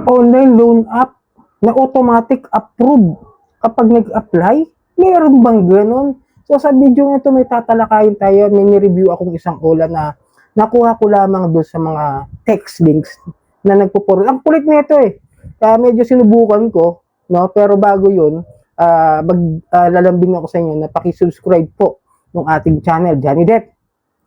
online loan app na automatic approve kapag nag-apply? Meron bang ganun? So sa video nito may tatalakayin tayo, may ni-review akong isang OLA na nakuha ko lamang doon sa mga text links na nagpo-forward. Ang kulit nito eh. Kaya medyo sinubukan ko, no? Pero bago yun, lalambing ako sa inyo na paki-subscribe po ng ating channel, Johnny Det.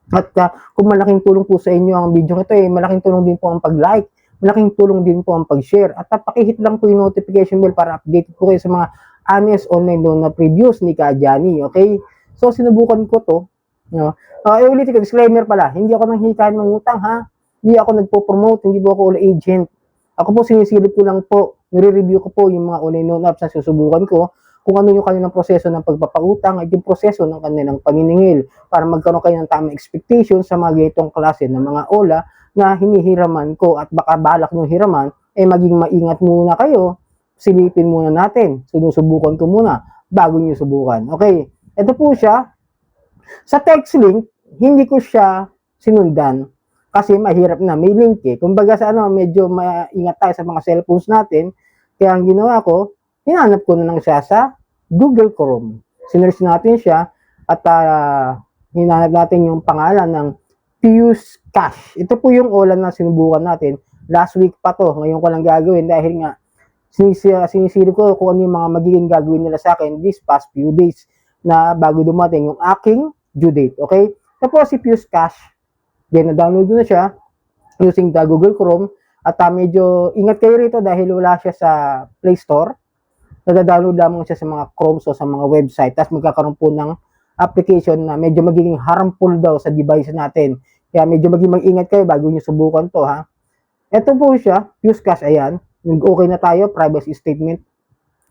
At kung malaking tulong po sa inyo ang video nito, malaking tulong din po ang pag-like, malaking tulong din po ang pag-share. At pakihit lang po yung notification bell para update po kayo sa mga honest online loan na previews ni Ka Johnny. Okay? So, sinubukan ko to. No? Ulitin ko, disclaimer pala, hindi ako nang hikain ng utang ha. Hindi ako nagpo-promote, hindi po ako all agent. Ako po sinisilip ko lang po, nire-review ko po yung mga online loan apps na susubukan ko kung ano yung kanilang proseso ng pagpapautang at yung proseso ng kanilang paniningil para magkaroon kayo ng tamang expectation sa mga ganitong klase ng mga OLA na hinihiraman ko at baka balak nung hiraman, maging maingat muna kayo, silipin muna natin, sinusubukan ko muna bago nyo subukan. Okay, ito po siya. Sa text link, hindi ko siya sinundan kasi mahirap na, may link eh. Kumbaga sa medyo maingat tayo sa mga cellphones natin, kaya ang ginawa ko, hinanap ko na lang siya sa Google Chrome. Sinearch natin siya at hinanap natin yung pangalan ng Fuse Cash. Ito po yung OLA na sinubukan natin. Last week pa to. Ngayon ko lang gagawin dahil nga sinisilip ko kung ano yung mga magiging gagawin nila sa akin this past few days na bago dumating yung aking due date. Okay? Tapos si Fuse Cash, then na-download ko na siya using the Google Chrome at medyo ingat kayo rito dahil wala siya sa Play Store. Nada-download lamang siya sa mga Chrome o sa mga website. Tapos magkakaroon po ng application na medyo magiging harmful daw sa device natin. Kaya medyo maging mag-ingat kayo bago nyo subukan to ha. Ito po siya, Fuse Cash, ayan. Okay na tayo, privacy statement.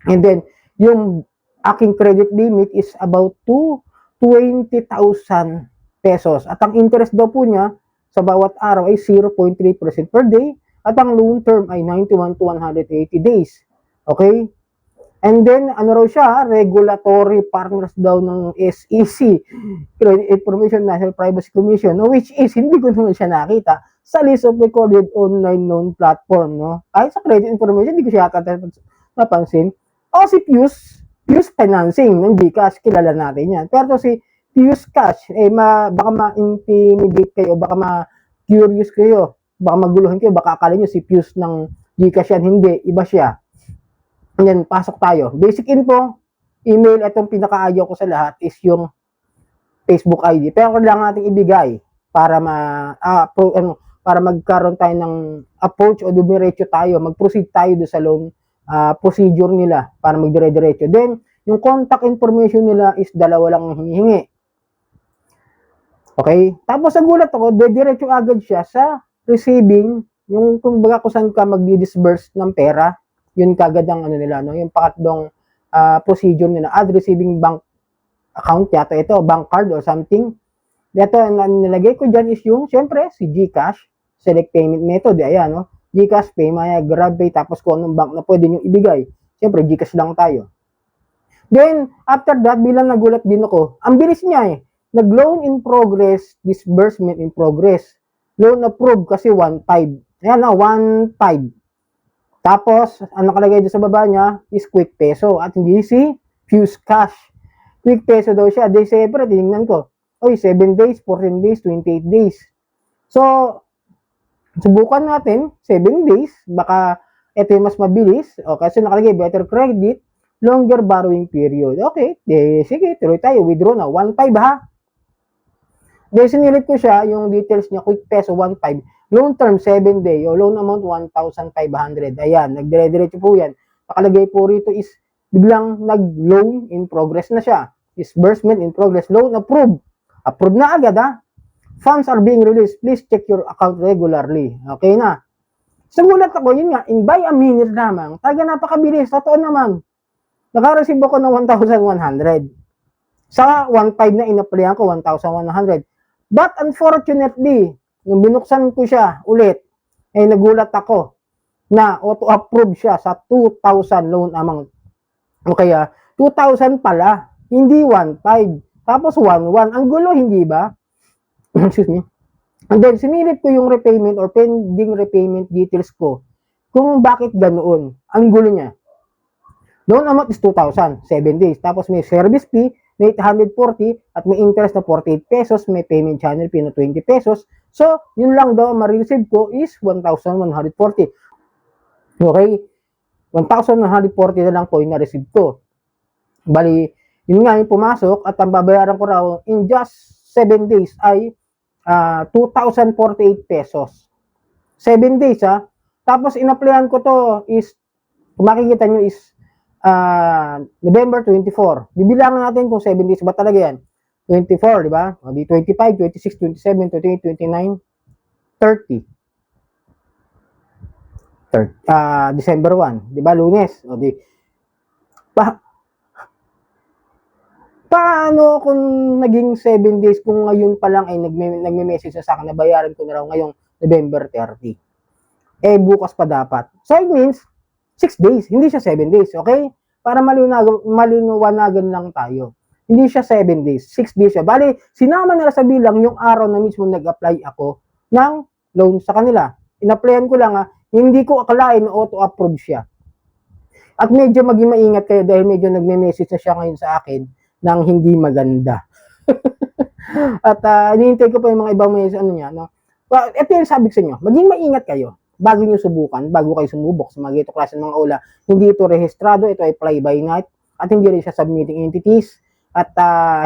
And then, yung aking credit limit is about to 20,000 pesos. At ang interest daw po niya sa bawat araw ay 0.3% per day. At ang loan term ay 91 to 180 days. Okay? And then, ano raw siya, regulatory partners daw ng SEC, Credit Information National Privacy Commission, which is, hindi ko naman siya nakita sa list of recorded online loan platform, no? Ay, sa credit information, hindi ko siya napansin. O si Fuse Financing ng GCash, kilala natin yan. Pero si Fuse Cash, baka ma-intimidate kayo, baka ma-curious kayo, baka maguluhan kayo, baka akala nyo si Fuse ng GCash yan. Hindi, iba siya. Yan, pasok tayo. Basic info, email, itong pinaka-ayaw ko sa lahat is yung Facebook ID. Pero kailangan natin ibigay para para magkaroon tayo ng approach o dumiretso tayo, mag-proceed tayo do sa loan procedure nila para magdire-diretso. Then, yung contact information nila is dalawa lang hinihingi. Okay? Tapos sa gulat ako, diretso agad siya sa receiving, yung kumbaga kung saan ka magdi-disburse ng pera, yun kagad ang nila, no? Yung pangatlong procedure nila, add receiving bank account yata ito, bank card or something. Ito, nilagay ko dyan is yung, syempre, si GCash, select payment method, ayan, no? GCash, Paymaya, GrabPay, tapos kung anong bank na pwede nyo ibigay. Syempre, GCash lang tayo. Then, after that, bilang nagulat din ako, ang bilis niya eh. Nag-loan in progress, disbursement in progress. Loan approved kasi 1.5. Ayan na, 1.5. Tapos, ang nakalagay doon sa baba niya is Quick Peso at hindi si Fuse Cash. Quick Peso daw siya. Day separate, tinignan ko. Oy, 7 days, 14 days, 28 days. So, subukan natin, 7 days. Baka ito yung mas mabilis. O, kasi nakalagay, better credit, longer borrowing period. Okay, sige, tuloy tayo. Withdraw na. 1.5 ha. Then, sinilit ko siya, yung details niya, Quick Peso, 1.5. Loan term, 7 day, o loan amount, 1,500. Ayan, nagdire-diretso po yan. Nakalagay po rito is, biglang nag-loan in progress na siya. Disbursement in progress, loan approved. Approved na agad ha. Funds are being released. Please check your account regularly. Okay na. Sa gulat ako, yun nga, in by a minute lamang, talaga napakabilis. Totoo naman. Naka-receive ako ng 1,100. Sa 1.5 na in-applyan ko, 1,100. But unfortunately, nung binuksan ko siya ulit, nagulat ako na auto-approve siya sa 2,000 loan amount. O kaya, 2,000 pala, hindi 1.5. Tapos 1.1. Ang gulo, hindi ba? Excuse me. And then, sinilip ko yung repayment or pending repayment details ko. kung bakit ganoon. Ang gulo niya. Loan amount is 2,000, 7 days. Tapos may service fee na 840 at may interest na 48 pesos, may payment channel fee na 20 pesos. So, yun lang daw ma-receive ko is 1,140. Okay? 1,140 na lang po yung na-receive ko. Bali, yun nga yung pumasok at ang babayaran ko raw in just 7 days ay 2,048 pesos. 7 days ha. Tapos in-applyan ko to is, kung makikita nyo is November 24. Bibilangan natin kung 7 days ba talaga yan. 24, di ba? O di 25, 26, 27, 28, 29, 30. December 1, di ba? Lunes. O di paano kung naging 7 days kung ngayon pa lang ay nagme-message sa akin na bayaran ko na raw ngayong November 30. Eh bukas pa dapat. So it means 6 days, hindi siya 7 days, okay? Para maliwanagan lang tayo. Hindi siya 7 days, 6 days siya. Bali, sinama nila sa bilang yung araw na mismo nag-apply ako ng loan sa kanila. In-applyan ko lang hindi ko akalain na auto-approve siya. At medyo maging maingat kayo dahil medyo nagme-message na siya ngayon sa akin ng hindi maganda. At hinihintay ko pa yung mga ibang message niya. No? Well, ito yung sabi ko sa inyo, maging maingat kayo bago nyo subukan, bago kayo sumubok sa mga ganito klase ng mga ula. Hindi ito rehistrado, ito ay fly by night at hindi rin siya submitting entities at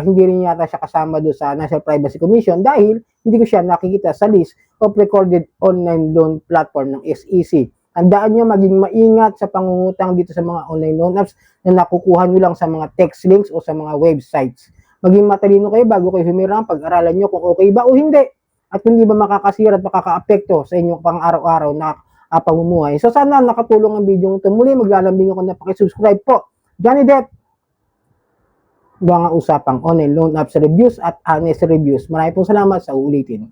hindi rin yata siya kasama doon sa National Privacy Commission dahil hindi ko siya nakikita sa list of recorded online loan platform ng SEC. Tandaan nyo maging maingat sa pangungutang dito sa mga online loan apps na nakukuha nyo lang sa mga text links o sa mga websites. Maging matalino kayo bago kayo humirang, pag-aralan nyo kung okay ba o hindi. At hindi ba makakasira at makaka-apekto sa inyong pang-araw-araw na pamumuhay. So sana nakatulong ang video ito. Muli maglalambing ako na pakisubscribe po. Johnny Depp, mga usapang online loan apps reviews at honest reviews. Maraming pong salamat sa uulitin.